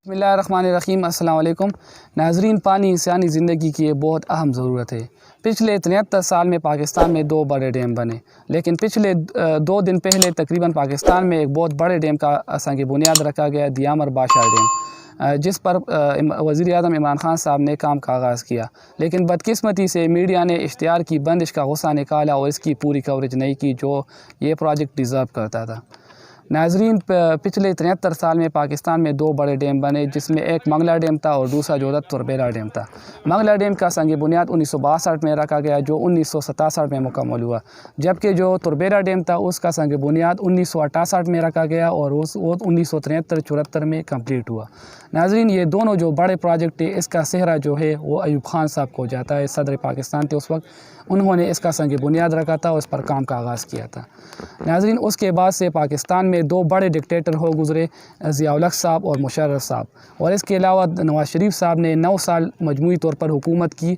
بسم اللہ الرحمن الرحیم۔ السلام علیکم ناظرین، پانی انسانی زندگی کی ایک بہت اہم ضرورت ہے۔ پچھلے 73 سال میں پاکستان میں 2 بڑے ڈیم بنے، لیکن پچھلے 2 دن پہلے تقریباً پاکستان میں ایک بہت بڑے ڈیم کا سنگ بنیاد رکھا گیا، دیامر بادشاہ ڈیم، جس پر وزیر اعظم عمران خان صاحب نے کام کا آغاز کیا، لیکن بدقسمتی سے میڈیا نے اشتہار کی بندش کا غصہ نکالا اور اس کی پوری کوریج نہیں کی جو یہ پروجیکٹ ڈیزرو کرتا تھا۔ ناظرین، پچھلے 73 سال میں پاکستان میں 2 بڑے ڈیم بنے، جس میں ایک منگلا ڈیم تھا اور دوسرا جو تھا تربیلا ڈیم تھا۔ منگلا ڈیم کا سنگ بنیاد 1962 میں رکھا گیا، جو 1967 میں مکمل ہوا، جبکہ جو تربیلا ڈیم تھا اس کا سنگ بنیاد 1968 میں رکھا گیا اور وہ 1973-74 میں کمپلیٹ ہوا۔ ناظرین، یہ دونوں جو بڑے پروجیکٹ ہیں، اس کا سہرا جو ہے وہ ایوب خان صاحب کو جاتا ہے، صدر پاکستان تھے اس وقت، انہوں نے اس کا سنگ بنیاد رکھا تھا اور اس پر کام کا آغاز کیا تھا۔ ناظرین، اس کے بعد سے پاکستان میں 2 بڑے ڈکٹیٹر ہو گزرے، ضیاء الحق صاحب اور مشرف صاحب، اور اس کے علاوہ نواز شریف صاحب نے 9 سال مجموعی طور پر حکومت کی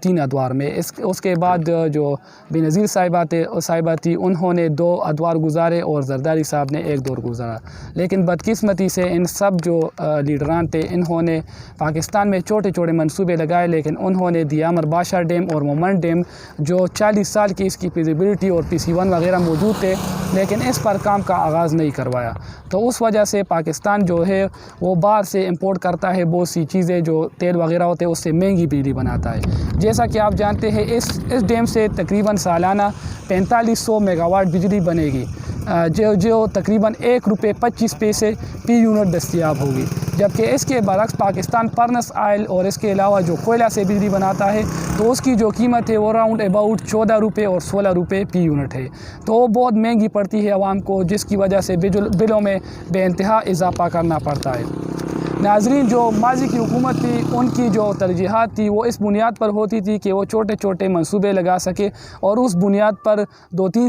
3 ادوار میں۔ اس کے بعد جو بینظیر صاحبہ تھی، انہوں نے 2 ادوار گزارے اور زرداری صاحب نے 1 دور گزارا، لیکن بدقسمتی سے ان سب جو لیڈران تھے، انہوں نے پاکستان میں چھوٹے چھوٹے منصوبے لگائے، لیکن انہوں نے دیامر بادشاہ ڈیم اور مومنٹ ڈیم جو 40 سال کی اس کی فیزیبلٹی اور PC1 وغیرہ موجود تھے، لیکن اس پر کام کا آغاز نہیں کروایا۔ تو اس وجہ سے پاکستان جو ہے وہ باہر سے امپورٹ کرتا ہے بہت سی چیزیں، جو تیل وغیرہ ہوتے ہیں اس سے مہنگی بجلی بناتا ہے۔ جیسا کہ آپ جانتے ہیں، اس ڈیم سے تقریباً سالانہ 4500 میگا واٹ بجلی بنے گی، جو تقریباً ₹1.25 فی یونٹ دستیاب ہوگی، جبکہ اس کے برعکس پاکستان فرنس آئل اور اس کے علاوہ جو کوئلہ سے بجلی بناتا ہے، تو اس کی جو قیمت ہے وہ راؤنڈ اباؤٹ ₹14 اور ₹16 فی یونٹ ہے، تو وہ بہت مہنگی پڑتی ہے عوام کو، جس کی وجہ سے بلوں میں بے انتہا اضافہ کرنا پڑتا ہے۔ ناظرین، جو ماضی کی حکومت تھی، ان کی جو ترجیحات تھی وہ اس بنیاد پر ہوتی تھی کہ وہ چھوٹے چھوٹے منصوبے لگا سکے اور اس بنیاد پر 2-3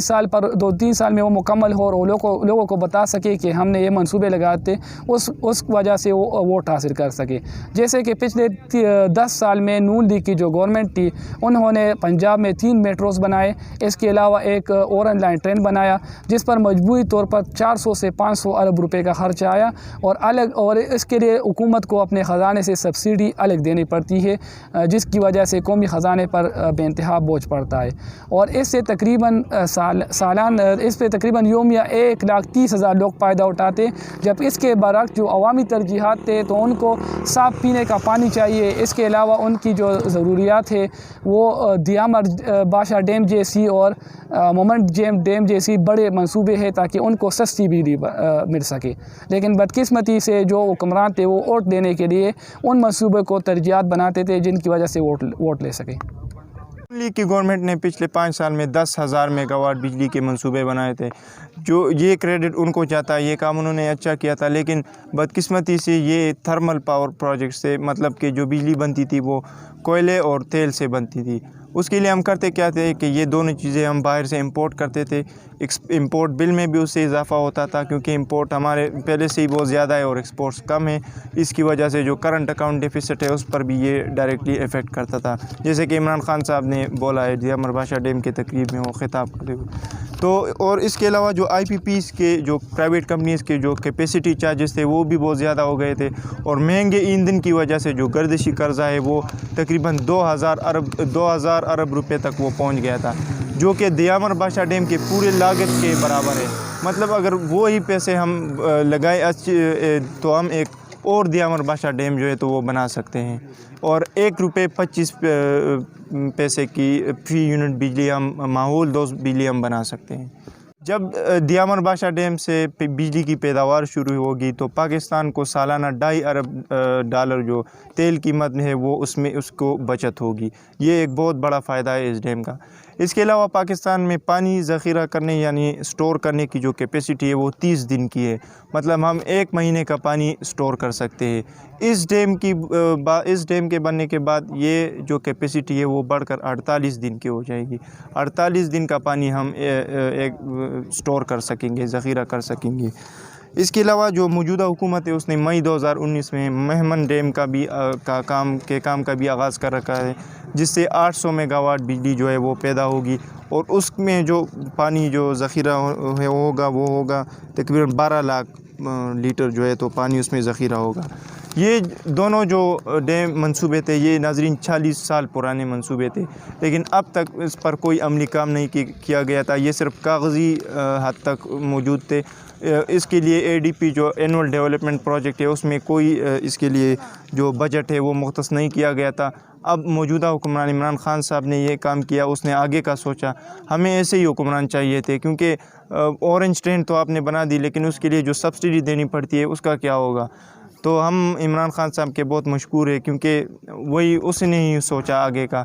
سال میں وہ مکمل ہو اور لوگوں کو بتا سکے کہ ہم نے یہ منصوبے لگاتے، اس وجہ سے وہ ووٹ حاصل کر سکے۔ جیسے کہ پچھلے 10 سال میں نون لیگ کی جو گورنمنٹ تھی، انہوں نے پنجاب میں 3 میٹروز بنائے، اس کے علاوہ ایک اورنج لائن ٹرین بنایا، جس پر مجموعی طور پر 400 سے 500 ارب روپے کا خرچ آیا، اور اس کے لیے حکومت کو اپنے خزانے سے سبسڈی الگ دینی پڑتی ہے، جس کی وجہ سے قومی خزانے پر بے انتہا بوجھ پڑتا ہے، اور اس سے تقریباً یومیہ 1,30,000 لوگ فائدہ اٹھاتے، جب اس کے برعکس جو عوامی ترجیحات تھے تو ان کو صاف پینے کا پانی چاہیے۔ اس کے علاوہ ان کی جو ضروریات ہے وہ دیامر بادشاہ ڈیم جیسی اور مومنٹ ڈیم جیسی بڑے منصوبے ہیں، تاکہ ان کو سستی بجلی مل سکے، لیکن بدقسمتی سے جو حکمران تھے وہ ووٹ دینے کے لیے ان منصوبے کو ترجیحات بناتے تھے، جن کی وجہ سے ووٹ لے سکے۔ لیگ کی گورنمنٹ نے پچھلے 5 سال میں 10,000 میگا واٹ بجلی کے منصوبے بنائے تھے، جو یہ کریڈٹ ان کو جاتا ہے، یہ کام انہوں نے اچھا کیا تھا، لیکن بدقسمتی سے یہ تھرمل پاور پروجیکٹس سے، مطلب کہ جو بجلی بنتی تھی وہ کوئلے اور تیل سے بنتی تھی۔ اس کے لیے ہم کرتے کیا تھے کہ یہ دونوں چیزیں ہم باہر سے امپورٹ کرتے تھے، امپورٹ بل میں بھی اس سے اضافہ ہوتا تھا، کیونکہ امپورٹ ہمارے پہلے سے ہی بہت زیادہ ہے اور ایکسپورٹس کم ہے، اس کی وجہ سے جو کرنٹ اکاؤنٹ ڈیفیسٹ ہے اس پر بھی یہ ڈائریکٹلی افیکٹ کرتا تھا، جیسے کہ عمران خان صاحب نے بولا ہے دیامر بادشاہ ڈیم کے تقریب میں وہ خطاب کرتے ہوئے۔ تو اور اس کے علاوہ جو IPPs کے جو پرائیویٹ کمپنیز کے جو کیپیسٹی چارجز تھے وہ بھی بہت زیادہ ہو گئے تھے، اور مہنگے ایندھن کی وجہ سے جو گردشی قرضہ ہے وہ تقریباً 2,000 ارب روپے تک وہ پہنچ گیا تھا، جو کہ دیامر بادشاہ ڈیم کے پورے لاگت کے برابر ہے۔ مطلب اگر وہی پیسے ہم لگائے تو ہم ایک اور دیامر بادشاہ ڈیم جو ہے تو وہ بنا سکتے ہیں، اور ₹1.25 کی فی یونٹ بجلی ہم ماحول دوست بجلی ہم بنا سکتے ہیں۔ جب دیامر بادشاہ ڈیم سے بجلی کی پیداوار شروع ہوگی تو پاکستان کو سالانہ $2.5 ارب جو تیل قیمت ہے وہ اس کو بچت ہوگی، یہ ایک بہت بڑا فائدہ ہے اس ڈیم کا۔ اس کے علاوہ پاکستان میں پانی ذخیرہ کرنے یعنی سٹور کرنے کی جو کیپیسٹی ہے وہ 30 دن کی ہے، مطلب ہم 1 مہینے کا پانی سٹور کر سکتے ہیں۔ اس ڈیم کے بننے کے بعد یہ جو کیپیسٹی ہے وہ بڑھ کر 48 دن کی ہو جائے گی، 48 دن کا پانی ہم سٹور کر سکیں گے، ذخیرہ کر سکیں گے۔ اس کے علاوہ جو موجودہ حکومت ہے اس نے مئی 2019 میں مہمن ڈیم کام کا بھی آغاز کر رکھا ہے، جس سے 800 میگا واٹ بجلی جو ہے وہ پیدا ہوگی، اور اس میں جو پانی جو ذخیرہ ہوگا وہ ہوگا تقریباً 12 لاکھ لیٹر جو ہے تو پانی اس میں ذخیرہ ہوگا۔ یہ دونوں جو ڈیم منصوبے تھے یہ ناظرین 40 سال پرانے منصوبے تھے، لیکن اب تک اس پر کوئی عملی کام نہیں کیا گیا تھا، یہ صرف کاغذی حد تک موجود تھے۔ اس کے لیے ADP جو اینول ڈیولپمنٹ پروجیکٹ ہے اس میں کوئی اس کے لیے جو بجٹ ہے وہ مختص نہیں کیا گیا تھا۔ اب موجودہ حکمران عمران خان صاحب نے یہ کام کیا، اس نے آگے کا سوچا۔ ہمیں ایسے ہی حکمران چاہیے تھے، کیونکہ اورنج ٹرین تو آپ نے بنا دی لیکن اس کے لیے جو سبسڈی دینی پڑتی ہے اس کا کیا ہوگا؟ تو ہم عمران خان صاحب کے بہت مشکور ہیں، کیونکہ وہی اس نے ہی سوچا آگے کا۔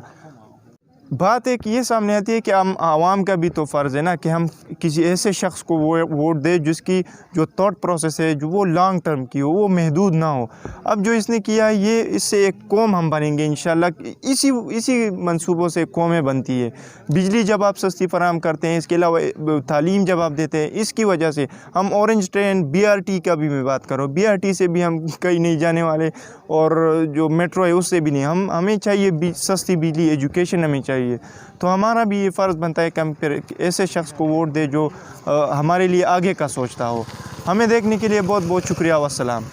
بات ایک یہ سامنے آتی ہے کہ ہم عوام کا بھی تو فرض ہے نا کہ ہم کسی ایسے شخص کو ووٹ دے جس کی جو تھاٹ پروسیس ہے جو وہ لانگ ٹرم کی ہو، وہ محدود نہ ہو۔ اب جو اس نے کیا یہ اس سے ایک قوم ہم بنیں گے انشاءاللہ۔ اسی منصوبوں سے قومیں بنتی ہے۔ بجلی جب آپ سستی فراہم کرتے ہیں، اس کے علاوہ تعلیم جب آپ دیتے ہیں، اس کی وجہ سے ہم اورنج ٹرین BRT کا بھی میں بات کروں، BRT سے بھی ہم کہیں نہیں جانے والے، اور جو میٹرو ہے اس سے بھی نہیں۔ ہمیں چاہیے سستی بجلی، ایجوکیشن ہمیں چاہیے۔ تو ہمارا بھی یہ فرض بنتا ہے کہ ہم پھر ایسے شخص کو ووٹ دے جو ہمارے لیے آگے کا سوچتا ہو۔ ہمیں دیکھنے کے لیے بہت بہت شکریہ، والسلام۔